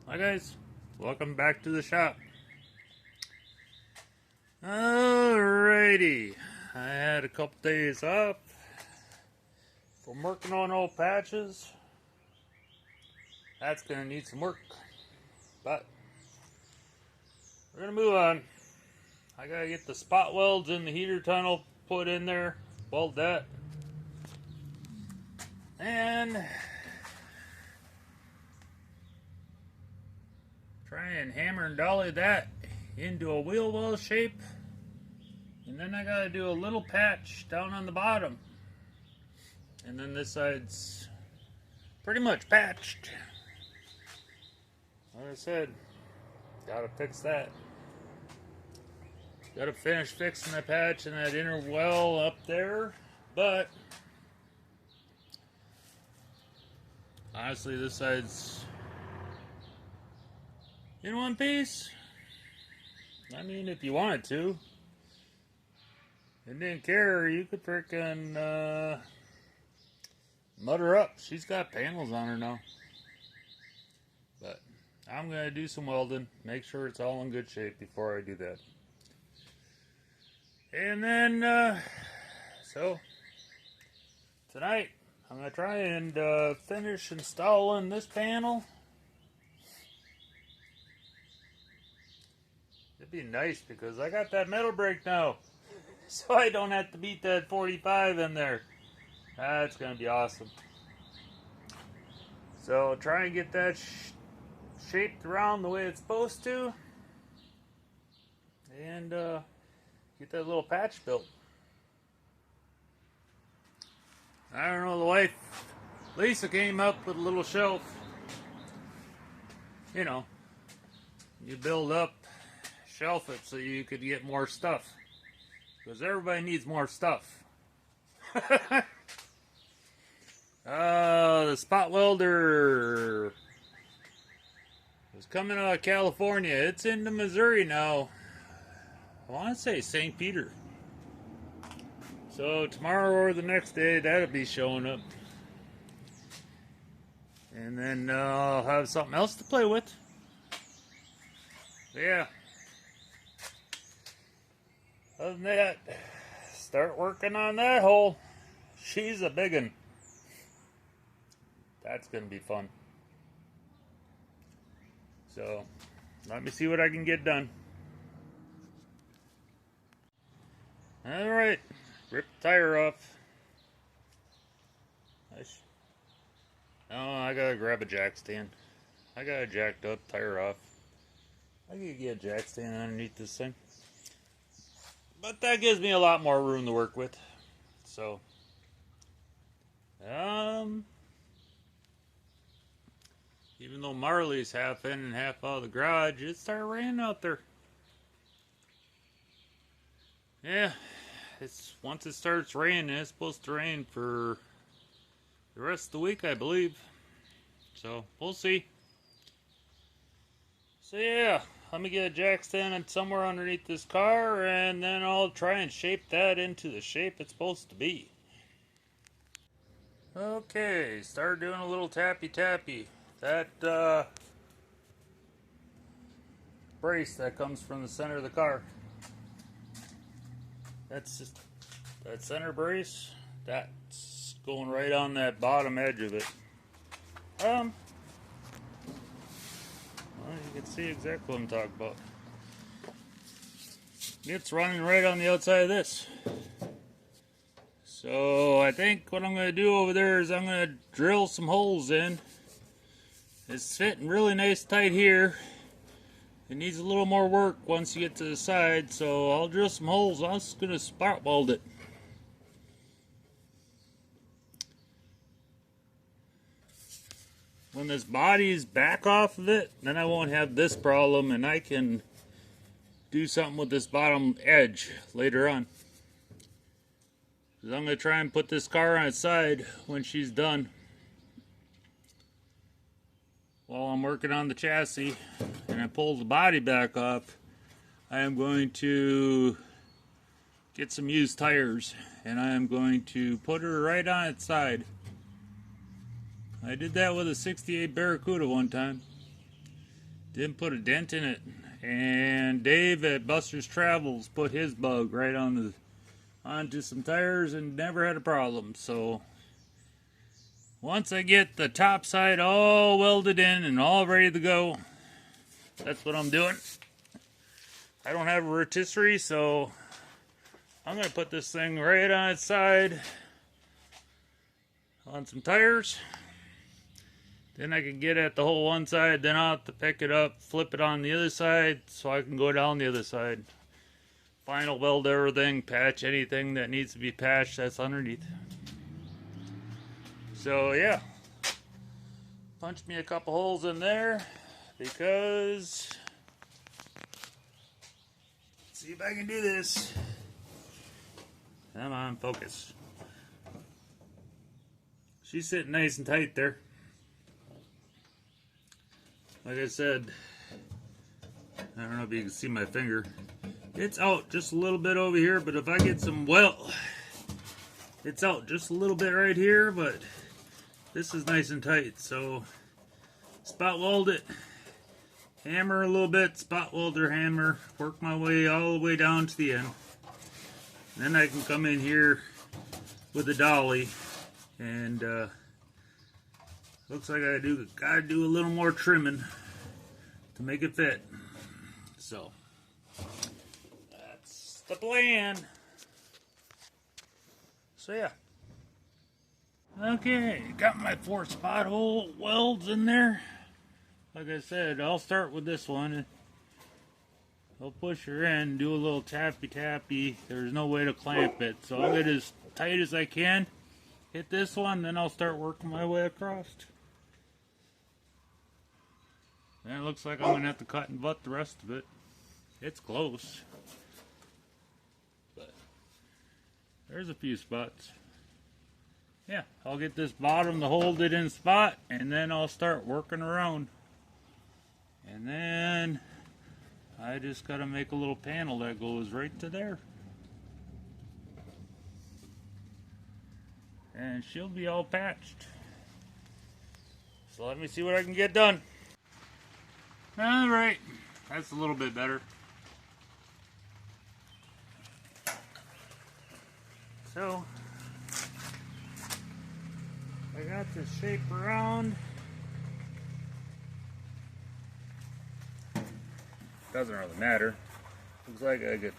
Hi guys, welcome back to the shop. Alrighty, I had a couple days off from working on old patches. That's gonna need some work, but we're gonna move on. I gotta get the spot welds in the heater tunnel put in there, weld that, and try and hammer and dolly that into a wheel well shape. And then I gotta do a little patch down on the bottom. And then this side's pretty much patched. Like I said, gotta fix that. Gotta finish fixing the patch and that inner well up there. But honestly, this side's in one piece. I mean, if you wanted to and didn't care, you could frickin' mud her up. She's got panels on her now. But I'm gonna do some welding, make sure it's all in good shape before I do that. And then, so tonight I'm gonna try and finish installing this panel. It'd be nice because I got that metal brake now, so I don't have to beat that 45 in there. That's gonna be awesome. So try and get that shaped around the way it's supposed to, and get that little patch built. I don't know, the wife Lisa came up with a little shelf. You know, you build up, shelf it so you could get more stuff, because everybody needs more stuff. The spot welder was coming out of California. It's into Missouri now. I want to say St. Peter. So tomorrow or the next day, that'll be showing up. And then I'll have something else to play with. Yeah. Other than that, start working on that hole. She's a big one. That's going to be fun. So, let me see what I can get done. Alright, rip the tire off. I gotta grab a jack stand. I got a jacked up tire off. I could get a jack stand underneath this thing. But that gives me a lot more room to work with. So, even though Marley's half in and half out of the garage, it started raining out there. Yeah, once it starts raining, it's supposed to rain for the rest of the week, I believe. So, we'll see. So yeah, let me get a jack stand somewhere underneath this car, and then I'll try and shape that into the shape it's supposed to be. Okay, start doing a little tappy. That brace that comes from the center of the car. That's just that center brace. That's going right on that bottom edge of it. Well, you can see exactly what I'm talking about. It's running right on the outside of this. So I think what I'm going to do over there is I'm going to drill some holes in. It's fitting really nice tight here. It needs a little more work once you get to the side, so I'll drill some holes. I'm just going to spot weld it. When this body's back off of it, then I won't have this problem, and I can do something with this bottom edge later on. Because I'm going to try and put this car on its side when she's done. While I'm working on the chassis and I pull the body back off, I am going to get some used tires and I am going to put her right on its side. I did that with a '68 Barracuda one time. didn't put a dent in it. And Dave at Buster's Travels put his bug right onto some tires and never had a problem. So once I get the top side all welded in and all ready to go, that's what I'm doing. I don't have a rotisserie, so I'm going to put this thing right on its side on some tires. Then I can get at the whole one side, then I'll have to pick it up, flip it on the other side so I can go down the other side. Final weld everything, patch anything that needs to be patched that's underneath. So yeah, punch me a couple holes in there because, let's see if I can do this. Come on, focus. She's sitting nice and tight there. Like I said, I don't know if you can see my finger. It's out just a little bit over here, but if I get some it's out just a little bit right here, but this is nice and tight. So spot weld it, hammer a little bit, spot welder, hammer, work my way all the way down to the end. Then I can come in here with a dolly and looks like I gotta do a little more trimming to make it fit. So that's the plan. So yeah. Okay, got my 4 spot hole welds in there. Like I said, I'll start with this one. I'll push her in, do a little tappy. There's no way to clamp it, so I'll get as tight as I can. Hit this one, then I'll start working my way across. And it looks like I'm going to have to cut and butt the rest of it. It's close. But there's a few spots. Yeah, I'll get this bottom to hold it in spot, and then I'll start working around. And then I just got to make a little panel that goes right to there. And she'll be all patched. So let me see what I can get done. Alright, that's a little bit better. So, I got this shape around. Doesn't really matter. Looks like I could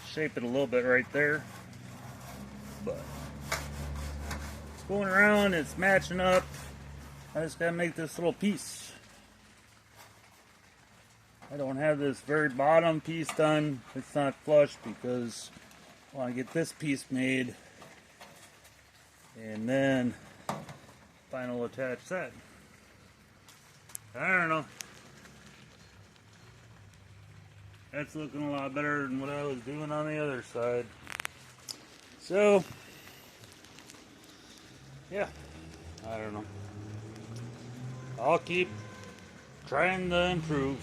shape it a little bit right there. But it's going around, it's matching up. I just gotta make this little piece. I don't have this very bottom piece done. It's not flush because I want to get this piece made and then final attach that. I don't know. That's looking a lot better than what I was doing on the other side. So, yeah, I don't know. I'll keep trying to improve.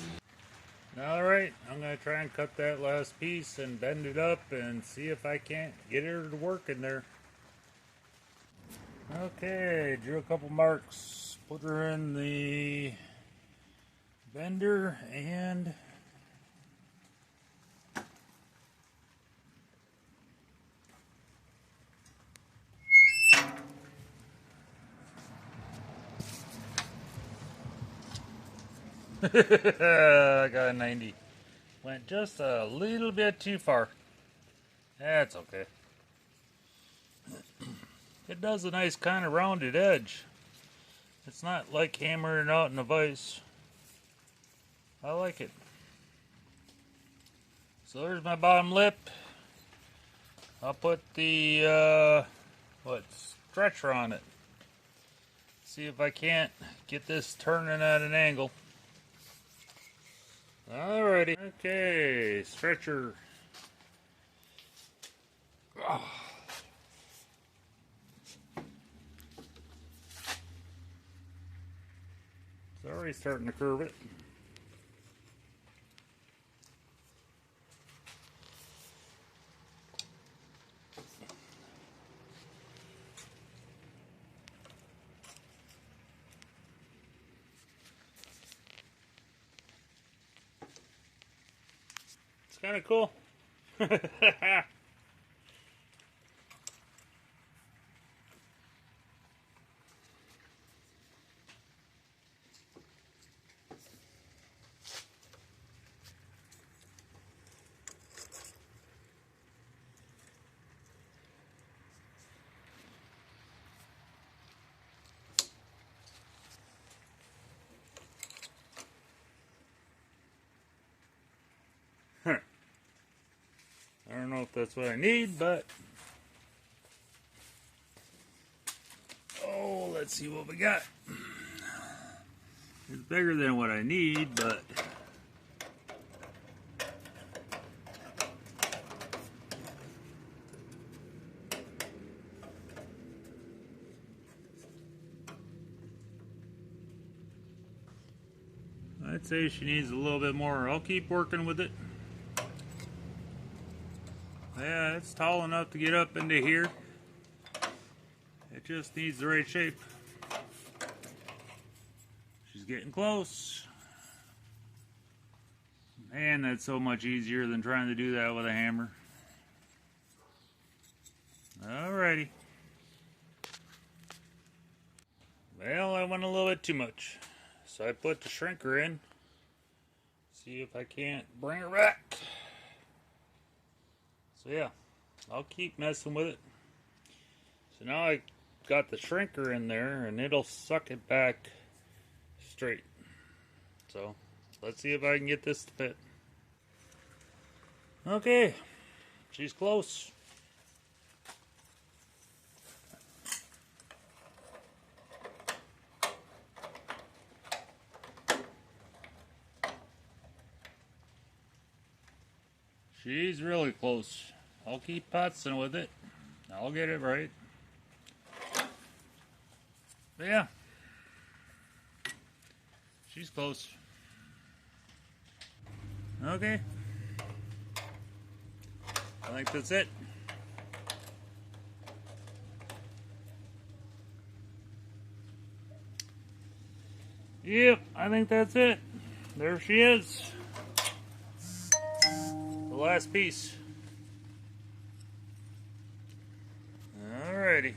Alright, I'm going to try and cut that last piece and bend it up and see if I can't get her to work in there. Okay, drew a couple marks, put her in the bender and I got a 90. Went just a little bit too far. That's okay. It does a nice kind of rounded edge. It's not like hammering out in a vise. I like it. So there's my bottom lip. I'll put the stretcher on it. See if I can't get this turning at an angle. Alrighty. Okay, stretcher. Oh. It's already starting to curve it. It's kind of cool. I don't know if that's what I need, but oh, let's see what we got. It's bigger than what I need, but I'd say she needs a little bit more. I'll keep working with it. Yeah, it's tall enough to get up into here. It just needs the right shape. She's getting close. Man, that's so much easier than trying to do that with a hammer. Alrighty. Well, I went a little bit too much. So I put the shrinker in. See if I can't bring her back. So yeah, I'll keep messing with it. So now I got the shrinker in there and it'll suck it back straight. So let's see if I can get this to fit. Okay, she's close. She's really close. I'll keep putzing with it. I'll get it right. But yeah. She's close. Okay. I think that's it. Yep, I think that's it. There she is. The last piece. Alrighty.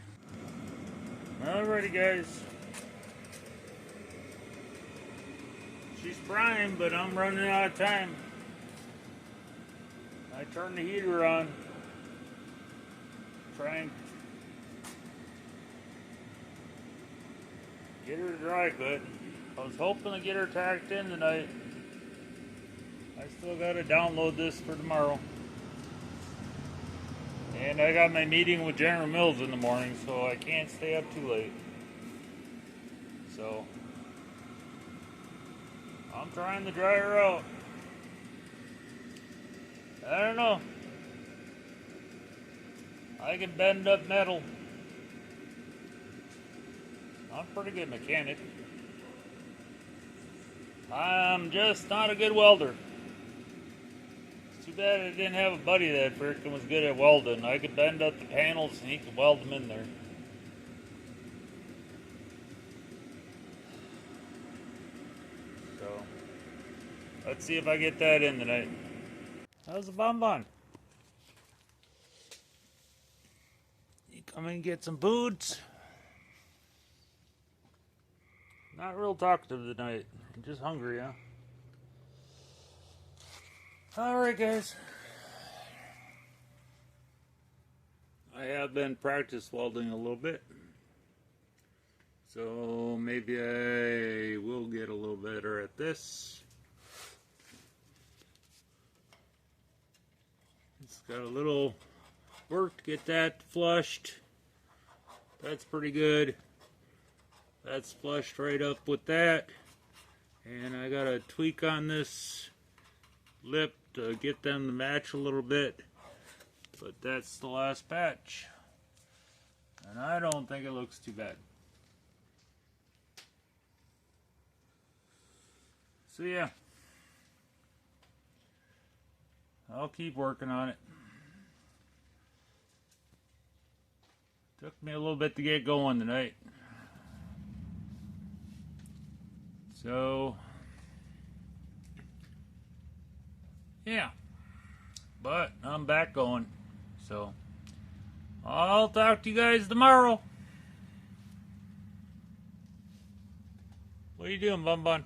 Alrighty, guys. She's primed, but I'm running out of time. I turned the heater on. Try and get her dry good. I was hoping to get her tacked in tonight. I still got to download this for tomorrow. And I got my meeting with General Mills in the morning, so I can't stay up too late. So I'm trying to dry her out. I don't know. I can bend up metal. I'm a pretty good mechanic. I'm just not a good welder. It's too bad I didn't have a buddy that frickin' was good at welding. I could bend up the panels and he could weld them in there. So, let's see if I get that in tonight. How's the bonbon? You come in and get some foods? Not real talkative tonight. I'm just hungry, huh? Alright, guys. I have been practice welding a little bit. So maybe I will get a little better at this. It's got a little work to get that flushed. That's pretty good. That's flushed right up with that. And I got a tweak on this lip to get them to match a little bit. But that's the last patch. And I don't think it looks too bad. So yeah. I'll keep working on it. Took me a little bit to get going tonight. So, yeah. but I'm back going. So I'll talk to you guys tomorrow. What are you doing, Bun Bun?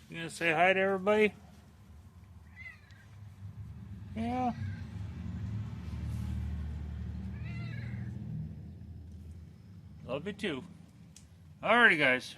You gonna say hi to everybody? Yeah. Love you too. Alrighty, guys.